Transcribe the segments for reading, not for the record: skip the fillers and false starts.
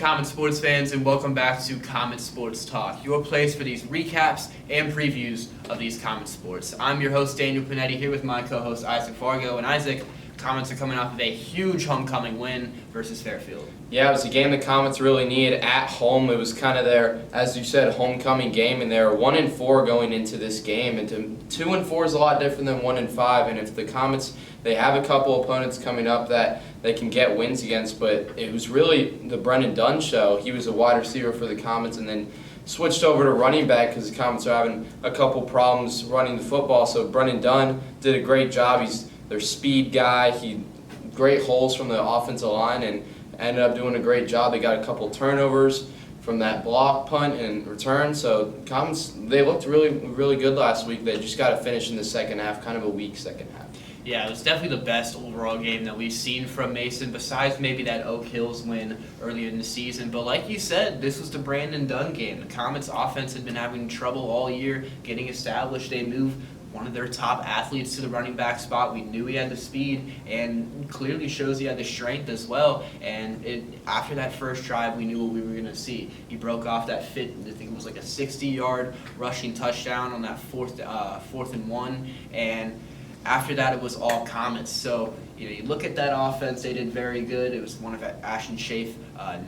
Comet sports fans, and welcome back to Comet Sports Talk, your place for these recaps and previews of these Comet sports. I'm your host, Daniel Pennetti, here with my co-host, Isaac Vargo. And Isaac, Comets are coming off of a huge homecoming win versus Fairfield. Yeah, it was a game the Comets really needed at home. It was kind of their, as you said, homecoming game, and they're 1-4 going into this game. And 2-4 is a lot different than 1-5. And if the Comets, they have a couple opponents coming up that they can get wins against, but it was really the Brandon Dunn show. He was a wide receiver for the Comets, and then switched over to running back because the Comets are having a couple problems running the football. So Brandon Dunn did a great job. He's their speed guy. He great holes from the offensive line and ended up doing a great job. They got a couple turnovers from that block, punt, and return. So Comets, they looked really good last week. They just got to finish in the second half, kind of a weak second half. Yeah, it was definitely the best overall game that we've seen from Mason, besides maybe that Oak Hills win earlier in the season. But like you said, this was the Brandon Dunn game. The Comets' offense had been having trouble all year getting established. They moved one of their top athletes to the running back spot. We knew he had the speed, and clearly shows he had the strength as well. And after that first drive, we knew what we were going to see. He broke off that I think it was like a 60-yard rushing touchdown on that fourth and one, and after that, it was all Comets. So, you look at that offense, they did very good. It was one of Ashton Schaaf,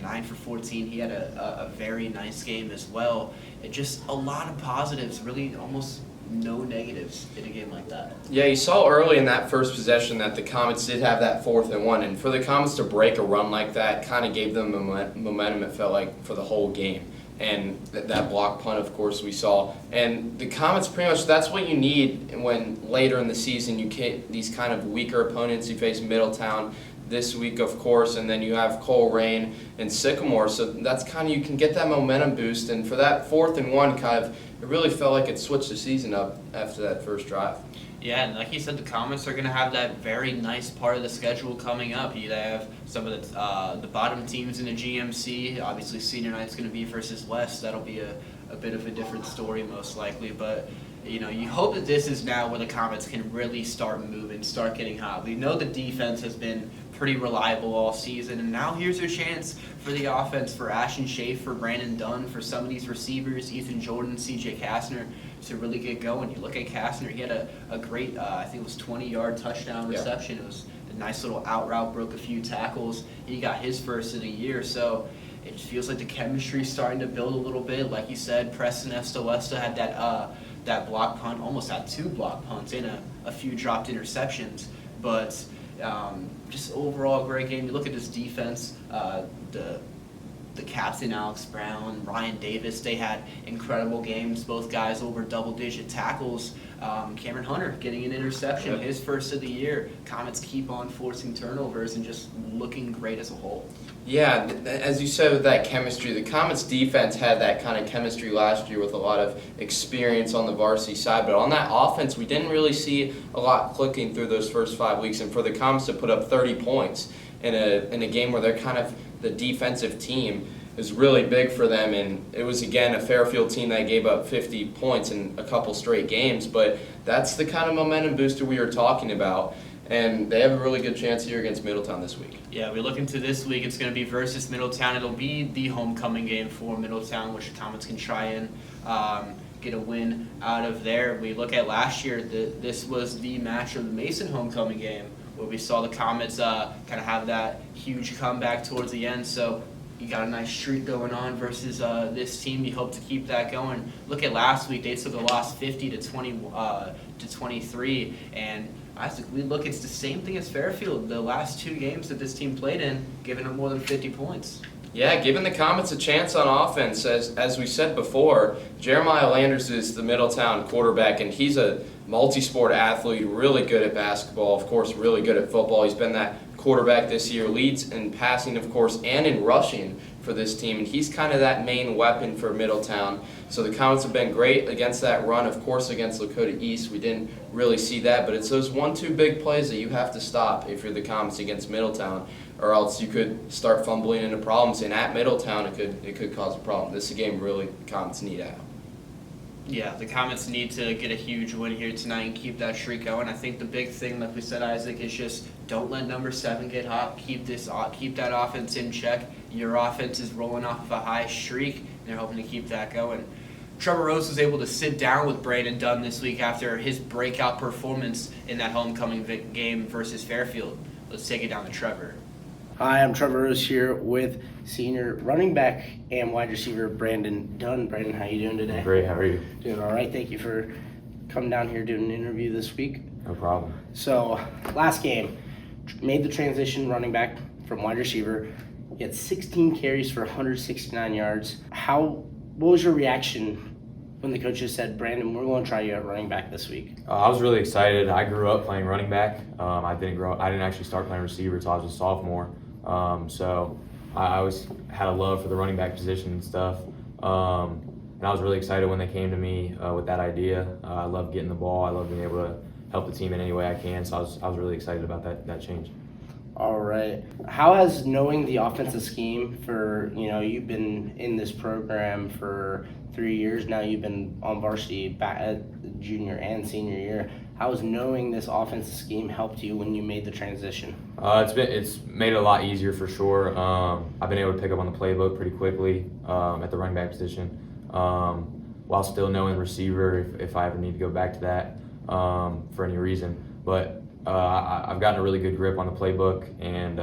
9 for 14. He had a very nice game as well. It just a lot of positives, really almost no negatives in a game like that. Yeah, you saw early in that first possession that the Comets did have that 4th and 1, and for the Comets to break a run like that kind of gave them momentum, it felt like, for the whole game. And that block punt, of course, we saw. And the Comets, pretty much, that's what you need when later in the season you get these kind of weaker opponents. You face Middletown this week, of course, and then you have Coleraine and Sycamore. So that's kind of, you can get that momentum boost. And for that 4th and 1, kind of, it really felt like it switched the season up after that first drive. Yeah, and like you said, the Comets are going to have that very nice part of the schedule coming up. You have some of the bottom teams in the GMC. Obviously, senior night's going to be versus West. That'll be a bit of a different story, most likely. But you hope that this is now where the Comets can really start moving, start getting hot. We know the defense has been pretty reliable all season, and now here's your chance for the offense, for Ashton Schaaf, for Brandon Dunn, for some of these receivers, Ethan Jordan, C.J. Kastner, to really get going. You look at Kastner, he had a great, I think it was 20-yard touchdown reception. It was a nice little out route, broke a few tackles. He got his first of the year, so it feels like the chemistry's starting to build a little bit. Like you said, Preston Estolesta had that block punt, almost had 2 block punts and a few dropped interceptions. But just overall a great game. You look at this defense, the captain, Alex Brown, Ryan Davis, they had incredible games. Both guys over double-digit tackles. Cameron Hunter getting an interception, his first of the year. Comets keep on forcing turnovers and just looking great as a whole. Yeah, as you said with that chemistry, the Comets defense had that kind of chemistry last year with a lot of experience on the varsity side, but on that offense, we didn't really see a lot clicking through those first 5 weeks, and for the Comets to put up 30 points in a game where they're kind of the defensive team is really big for them, and it was, again, a Fairfield team that gave up 50 points in a couple straight games, but that's the kind of momentum booster we were talking about. And they have a really good chance here against Middletown this week. Yeah, we look into this week. It's going to be versus Middletown. It'll be the homecoming game for Middletown, which the Comets can try and get a win out of there. We look at last year, this was the match of the Mason homecoming game, where we saw the Comets kind of have that huge comeback towards the end. So you got a nice streak going on versus this team. You hope to keep that going. Look at last week; they took a loss 50 to 23, and Isaac, we look, it's the same thing as Fairfield. The last 2 games that this team played in, giving them more than 50 points. Yeah, giving the Comets a chance on offense. As we said before, Jeremiah Landers is the Middletown quarterback, and he's a multi-sport athlete, really good at basketball, of course, really good at football. He's been that quarterback this year, leads in passing, of course, and in rushing for this team, and he's kind of that main weapon for Middletown. So the Comets have been great against that run. Of course, against Lakota East, we didn't really see that, but it's those 1-2 big plays that you have to stop if you're the Comets against Middletown, or else you could start fumbling into problems, and at Middletown, it could cause a problem. This is a game really the Comets need out. Yeah, the Comets need to get a huge win here tonight and keep that streak going. I think the big thing, like we said, Isaac, is just don't let number 7 get hot. Keep that offense in check. Your offense is rolling off of a high streak, and they're hoping to keep that going. Trevor Rose was able to sit down with Brandon Dunn this week after his breakout performance in that homecoming game versus Fairfield. Let's take it down to Trevor. Hi, I'm Trevor Rose here with senior running back and wide receiver Brandon Dunn. Brandon, how you doing today? Great, how are you? Doing all right. Thank you for coming down here doing an interview this week. No problem. So, last game, made the transition running back from wide receiver. You had 16 carries for 169 yards. What was your reaction when the coaches said, Brandon, we're going to try you at running back this week? I was really excited. I grew up playing running back. I didn't actually start playing receiver until I was a sophomore. So I always had a love for the running back position and stuff. And I was really excited when they came to me with that idea. I love getting the ball. I love being able to help the team in any way I can. So I was really excited about that change. All right. How has knowing the offensive scheme for, you've been in this program for 3 years now, you've been on varsity back at junior and senior year. How has knowing this offensive scheme helped you when you made the transition? It's made it a lot easier for sure. I've been able to pick up on the playbook pretty quickly at the running back position, while still knowing receiver if I ever need to go back to that for any reason. But I've gotten a really good grip on the playbook, and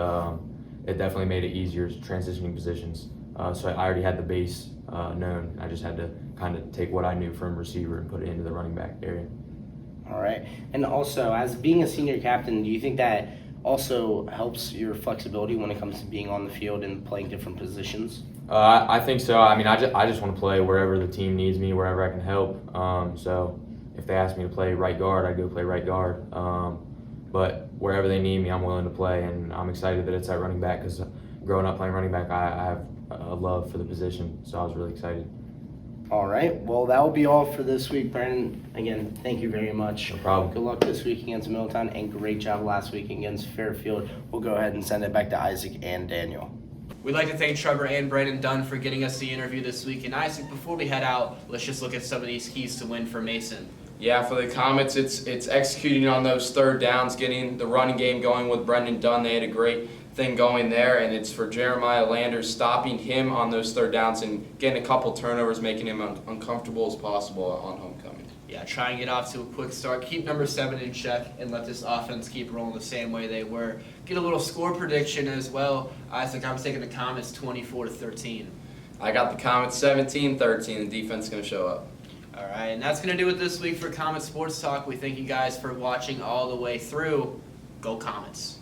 it definitely made it easier transitioning positions. So I already had the base known. I just had to kind of take what I knew from receiver and put it into the running back area. All right. And also, as being a senior captain, do you think that also helps your flexibility when it comes to being on the field and playing different positions? I think so. I mean, I just want to play wherever the team needs me, wherever I can help. So if they ask me to play right guard, I go play right guard. But wherever they need me, I'm willing to play, and I'm excited that it's at running back because growing up playing running back, I have a love for the position, so I was really excited. All right. Well, that will be all for this week, Brandon. Again, thank you very much. No problem. Good luck this week against Middletown, and great job last week against Fairfield. We'll go ahead and send it back to Isaac and Daniel. We'd like to thank Trevor and Brandon Dunn for getting us the interview this week. And Isaac, before we head out, let's just look at some of these keys to win for Mason. Yeah, for the Comets, it's executing on those third downs, getting the running game going with Brandon Dunn. They had a great thing going there, and it's for Jeremiah Landers, stopping him on those third downs and getting a couple turnovers, making him uncomfortable as possible on homecoming. Yeah, try and get off to a quick start. Keep number 7 in check and let this offense keep rolling the same way they were. Get a little score prediction as well. Isaac, I'm taking the Comets 24-13. I got the Comets 17-13. The defense is going to show up. All right, and that's going to do it this week for Comet Sports Talk. We thank you guys for watching all the way through. Go Comets.